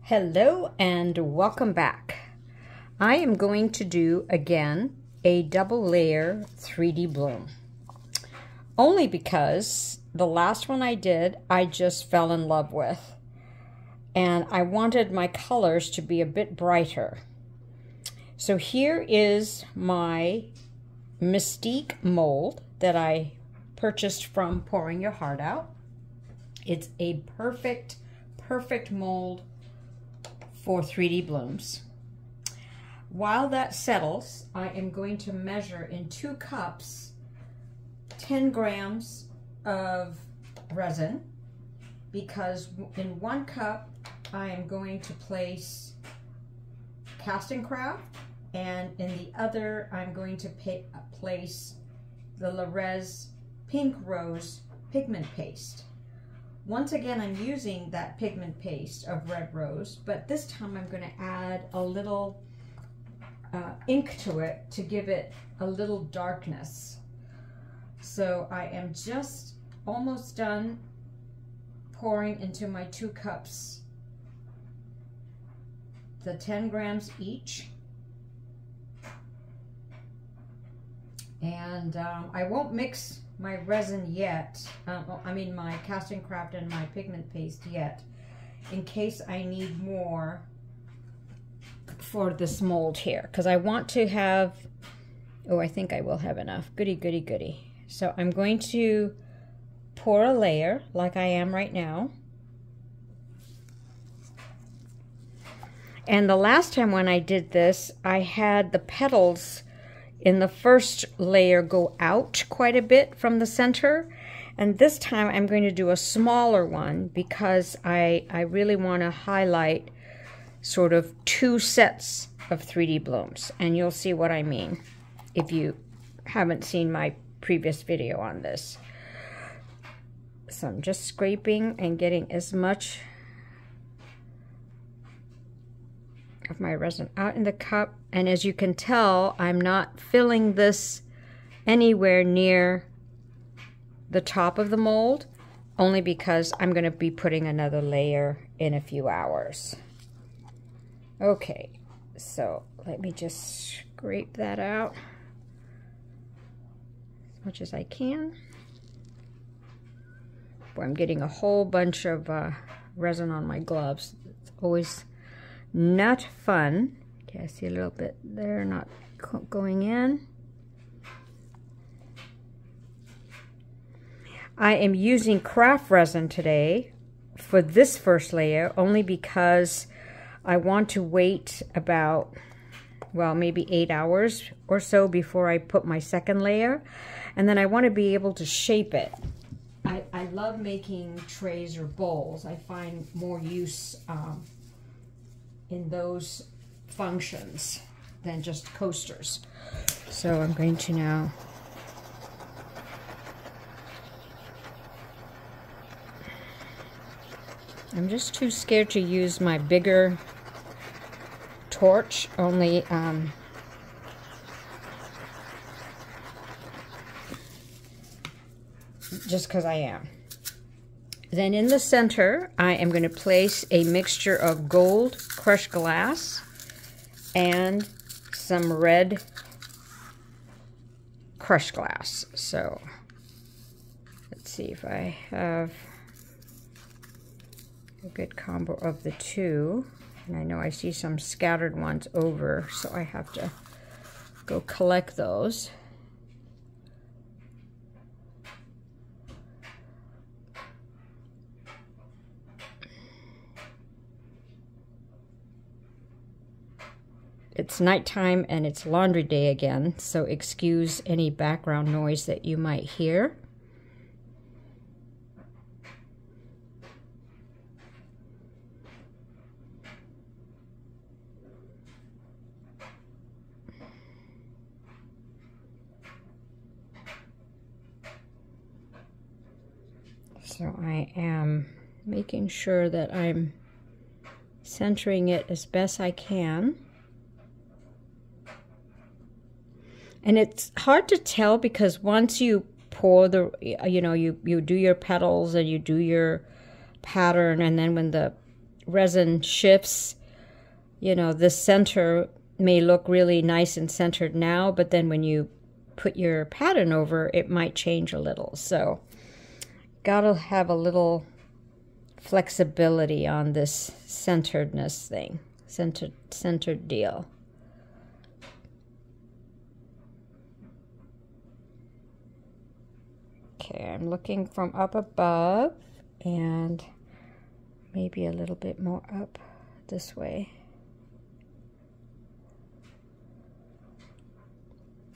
Hello and welcome back. I am going to do again a double layer 3D bloom. Only because the last one I did I just fell in love with, and I wanted my colors to be a bit brighter. So here is my Mystique mold that I purchased from Pouring Your Heart Out. It's a perfect mold for 3D blooms. While that settles, I am going to measure in 2 cups 10 grams of resin, because in 1 cup I am going to place Cast and Craft, and in the other I'm going to place the Larez Pink Rose pigment paste. Once again, I'm using that pigment paste of Red Rose, but this time I'm going to add a little ink to it to give it a little darkness. So I am just almost done pouring into my 2 cups the 10 grams each. And I won't mix my resin yet, I mean my Cast and Craft and my pigment paste yet, in case I need more for this mold here, because I want to have, oh, I think I will have enough. Goody. So I'm going to pour a layer like I am right now. And the last time when I did this, I had the petals in the first layer go out quite a bit from the center, and this time I'm going to do a smaller one because I really want to highlight sort of 2 sets of 3D blooms, and you'll see what I mean if you haven't seen my previous video on this. So I'm just scraping and getting as much of my resin out in the cup, and as you can tell, I'm not filling this anywhere near the top of the mold, only because I'm going to be putting another layer in a few hours. Okay, so let me just scrape that out as much as I can. Boy, I'm getting a whole bunch of resin on my gloves. It's always not fun. Okay, I see a little bit there not going in. I am using craft resin today for this first layer only because I want to wait about, well, maybe 8 hours or so before I put my second layer, and then I want to be able to shape it. I love making trays or bowls. I find more use in those functions than just coasters. So I'm going to now I'm just too scared to use my bigger torch, only just because I am. Then in the center, I am going to place a mixture of gold crushed glass and some red crushed glass. So let's see if I have a good combo of the two. And I know I see some scattered ones over, so I have to go collect those. It's nighttime and it's laundry day again, so excuse any background noise that you might hear. So I am making sure that I'm centering it as best I can. And it's hard to tell because once you pour the, you do your petals and you do your pattern, and then when the resin shifts, you know, the center may look really nice and centered now, but then when you put your pattern over, it might change a little. So gotta have a little flexibility on this centeredness thing, centered deal. Okay, I'm looking from up above and maybe a little bit more up this way.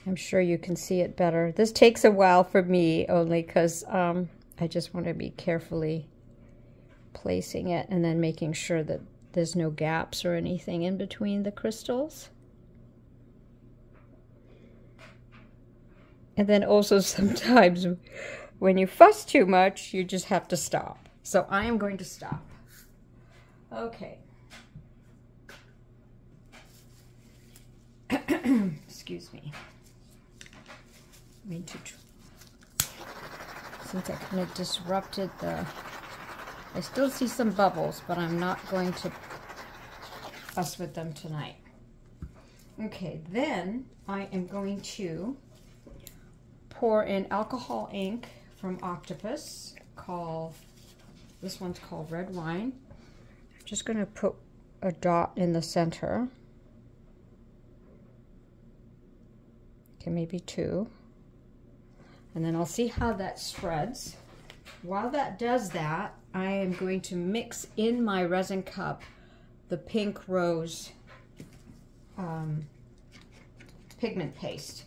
I'm sure you can see it better. This takes a while for me only because I just want to be carefully placing it and then making sure that there's no gaps or anything in between the crystals. And then also sometimes when you fuss too much, you just have to stop. So I am going to stop. Okay. Excuse me. Since I kind of disrupted the... I still see some bubbles, but I'm not going to fuss with them tonight. Okay, then I am going to pour in alcohol ink from Octopus. This one's called Red Wine. I'm just going to put a dot in the center. Okay, maybe 2. And then I'll see how that spreads. While that does that, I am going to mix in my resin cup the Pink Rose pigment paste.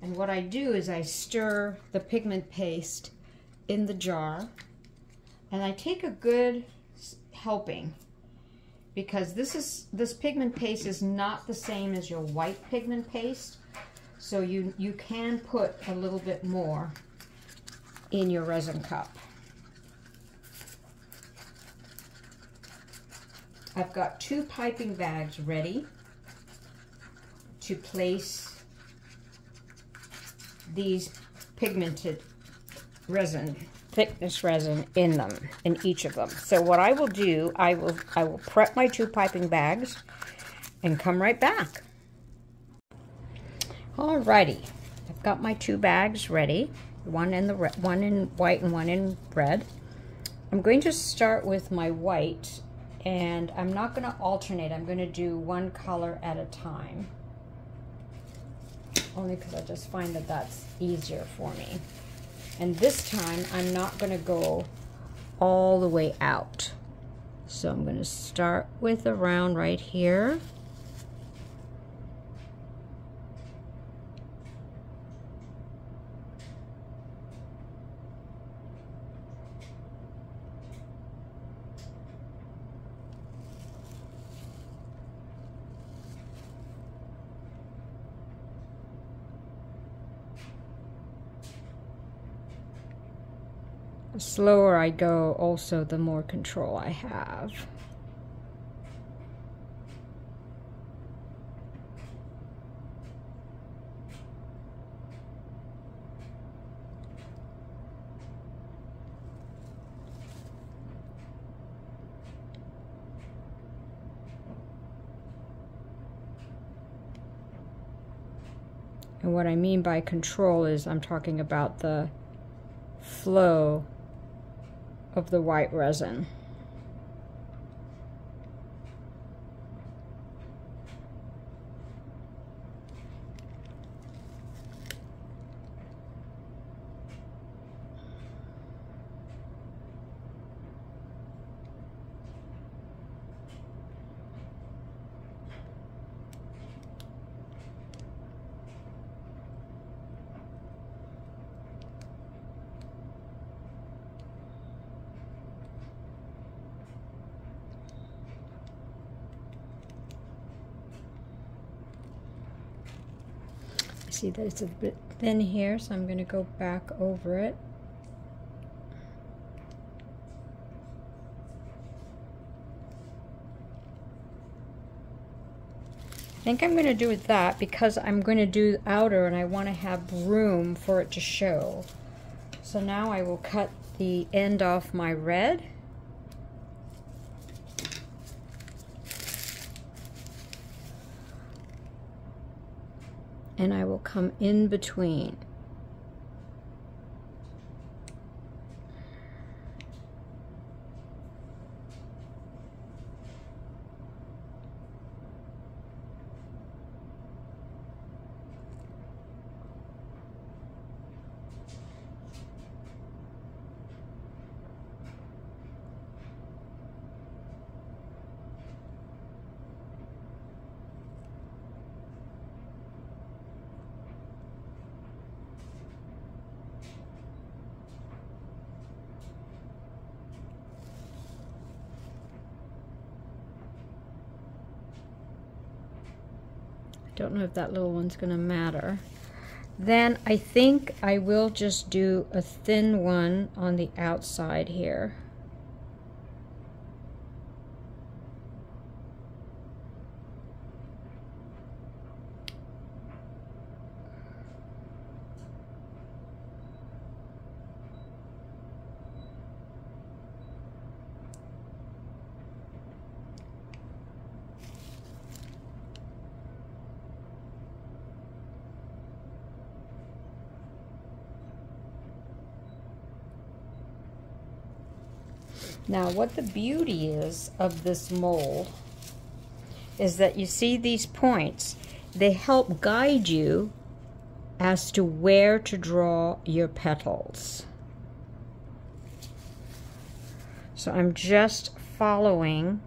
And what I do is I stir the pigment paste in the jar, and I take a good helping, because this pigment paste is not the same as your white pigment paste, so you can put a little bit more in your resin cup. I've got 2 piping bags ready to place these pigmented resin, thickness resin in them, in each of them. So what I will do, I will prep my 2 piping bags and come right back. Alrighty, I've got my 2 bags ready, one in white and one in red. I'm going to start with my white, and I'm not going to alternate. I'm going to do one color at a time, only because I just find that that's easier for me. And this time I'm not going to go all the way out, so I'm going to start with around right here. The slower I go, also the more control I have. And what I mean by control is I'm talking about the flow of the white resin. See that it's a bit thin here, so I'm going to go back over it. I think I'm going to do that because I'm going to do outer and I want to have room for it to show. So now I will cut the end off my red. and I will come in between. Don't know if that little one's gonna matter. Then I think I will just do a thin one on the outside here. Now, what the beauty is of this mold is that you see these points, they help guide you as to where to draw your petals. So I'm just following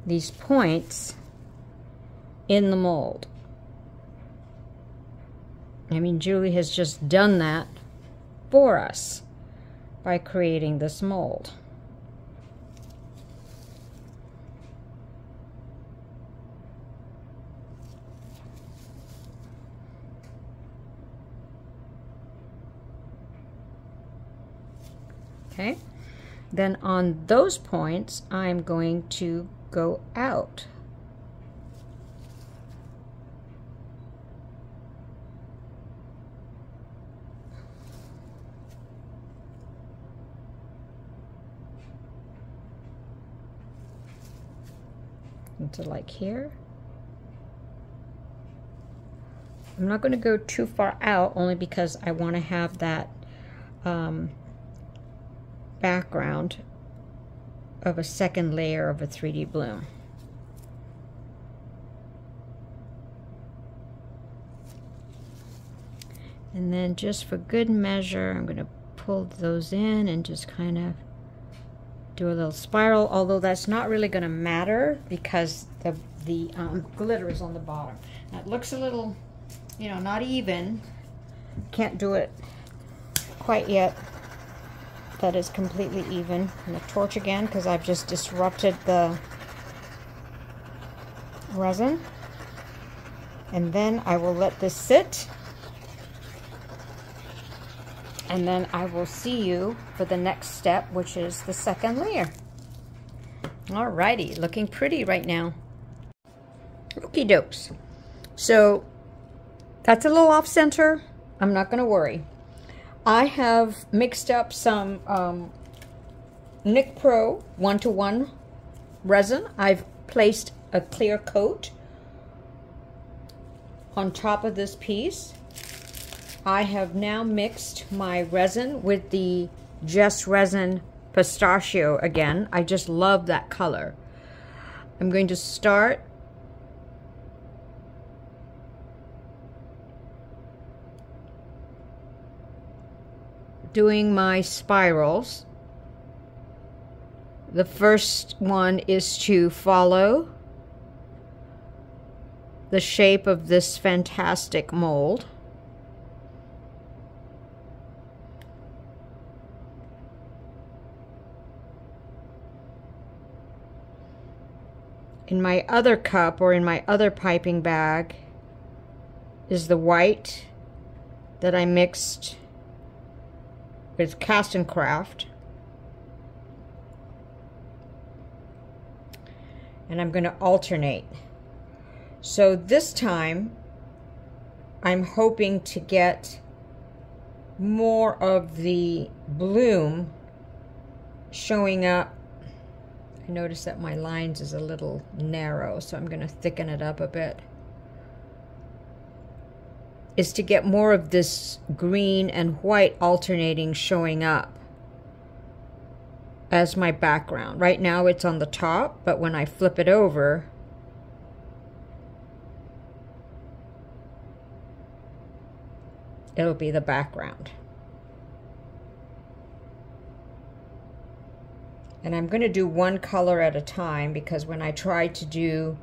these points in the mold. I mean, Julie has just done that for us by creating this mold. Okay, then on those points I'm going to go out. Into like here. I'm not going to go too far out, only because I want to have that background of a second layer of a 3D bloom. And then just for good measure, I'm going to pull those in and just kind of do a little spiral, although that's not really going to matter because the glitter is on the bottom. Now it looks a little, you know, not even. Can't do it quite yet that is completely even. I'm going to torch again because I've just disrupted the resin. And then I will let this sit. And then I will see you for the next step, which is the second layer. Alrighty, looking pretty right now. Okie dokes. So that's a little off center. I'm not gonna worry. I have mixed up some Nic Pro 1:1 resin. I've placed a clear coat on top of this piece. I have now mixed my resin with the Just Resin Pistachio again. I just love that color. I'm going to start doing my spirals. The first one is to follow the shape of this fantastic mold. In my other cup, or in my other piping bag, is the white that I mixed with Cast and Craft. And I'm going to alternate. So this time, I'm hoping to get more of the bloom showing up. notice that my lines is a little narrow, so I'm going to thicken it up a bit. Is to get more of this green and white alternating showing up as my background. Right now it's on the top, but when I flip it over, it'll be the background. And I'm going to do one color at a time, because when I tried to do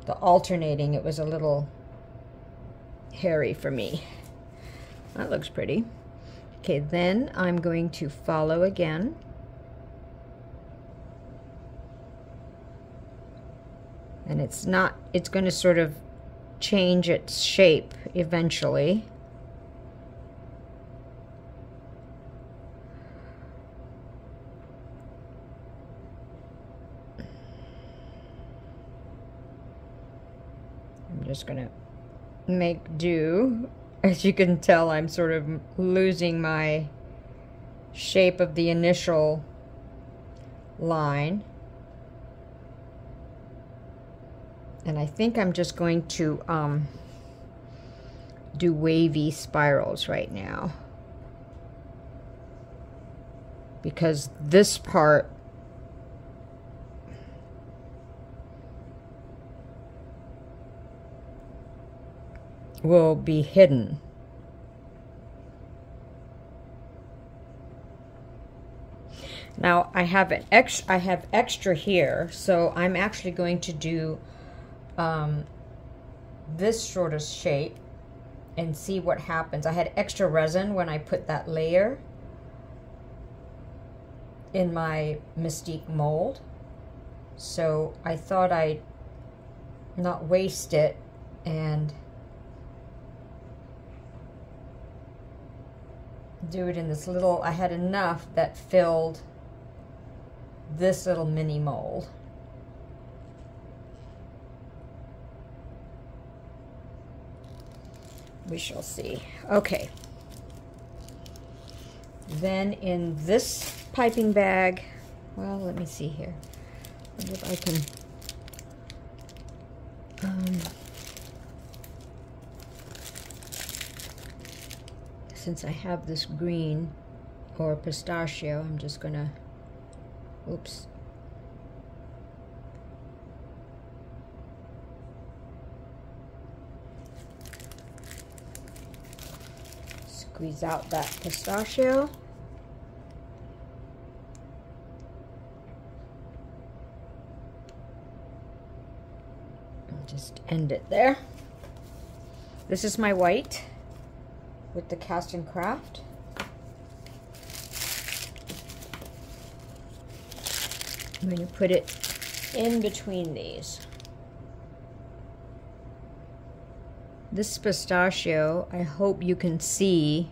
the alternating, it was a little hairy for me. That looks pretty. Okay, then I'm going to follow again. And it's going to sort of change its shape eventually. I'm just going to make do. As you can tell, I'm sort of losing my shape of the initial line. And I think I'm just going to do wavy spirals right now, because this part will be hidden. Now I have extra here, so I'm actually going to do this sort of shape and see what happens. I had extra resin when I put that layer in my Mystique mold, so I thought I'd not waste it and do it in this little, I had enough that filled this little mini mold. We shall see. Okay. Then in this piping bag, well, let me see here. I wonder if I can, since I have this green or pistachio, I'm just gonna, oops. Squeeze out that pistachio. And just end it there. This is my white with the Cast and Craft. I'm going to put it in between these. This pistachio, I hope you can see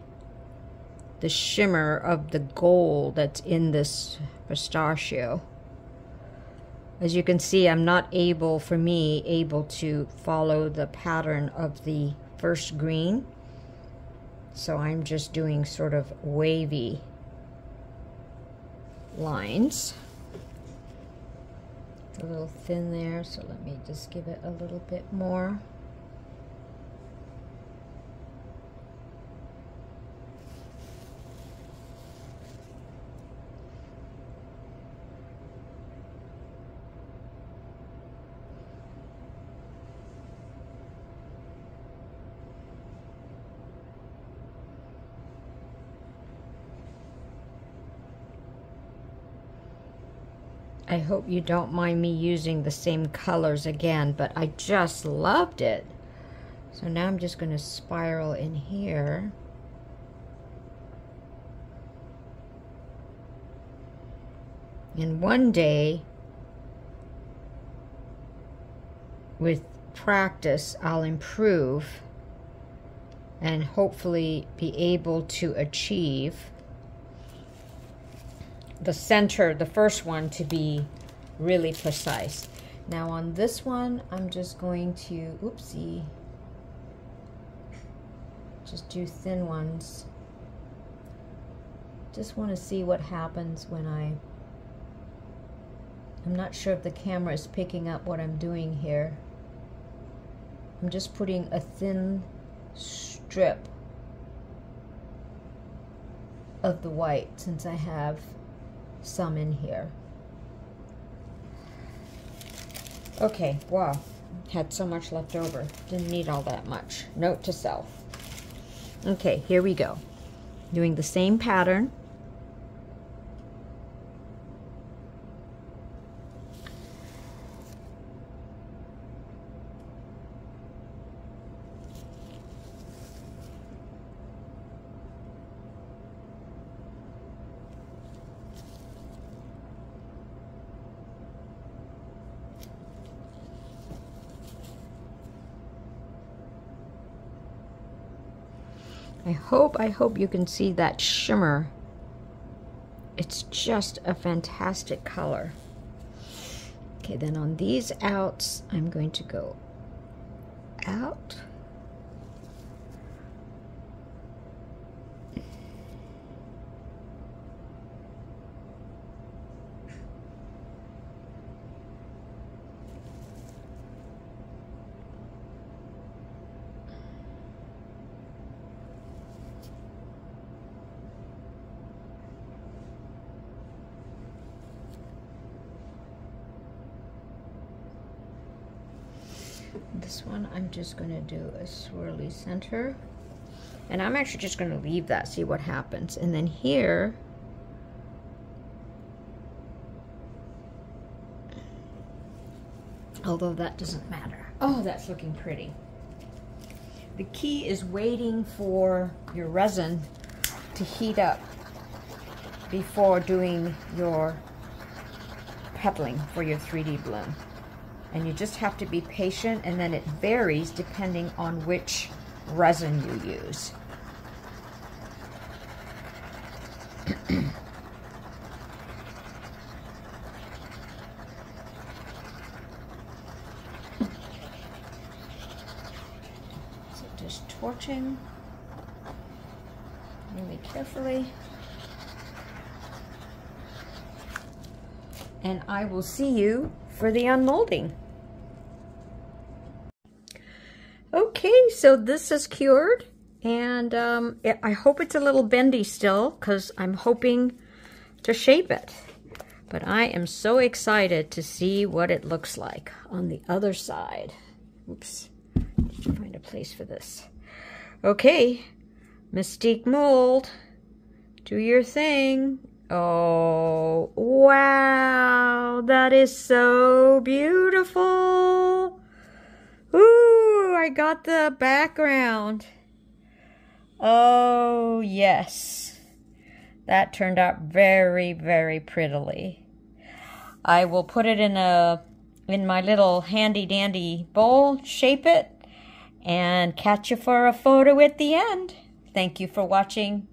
the shimmer of the gold that's in this pistachio. As you can see, I'm not able to follow the pattern of the first green. So I'm just doing sort of wavy lines. It's a little thin there, so let me just give it a little bit more. I hope you don't mind me using the same colors again, but I just loved it. So now I'm just going to spiral in here. And one day, with practice, I'll improve and hopefully be able to achieve the center, the first one, to be really precise. Now on this one, I'm just going to, oopsie, just do thin ones. Just want to see what happens when I I'm not sure if the camera is picking up what I'm doing here. I'm just putting a thin strip of the white since I have some in here. Okay, wow, had so much left over. Didn't need all that much. Note to self. Okay, here we go. Doing the same pattern. I hope you can see that shimmer. It's just a fantastic color. Okay, then on these outs, I'm going to go out. This one I'm just going to do a swirly center, and I'm actually just going to leave that, see what happens. And then here, although that doesn't matter. Oh, that's looking pretty. The key is waiting for your resin to heat up before doing your pebbling for your 3D bloom. And you just have to be patient, and then it varies depending on which resin you use. So just torching really carefully. And I will see you for the unmolding. Okay, so this is cured, and I hope it's a little bendy still, because I'm hoping to shape it. But I am so excited to see what it looks like on the other side. Oops, need to find a place for this. Okay, Mystique mold, do your thing. Oh, wow, that is so beautiful. Ooh, I got the background. Oh, yes. That turned out very, very prettily. I will put it in my little handy dandy bowl, shape it, and catch you for a photo at the end. Thank you for watching.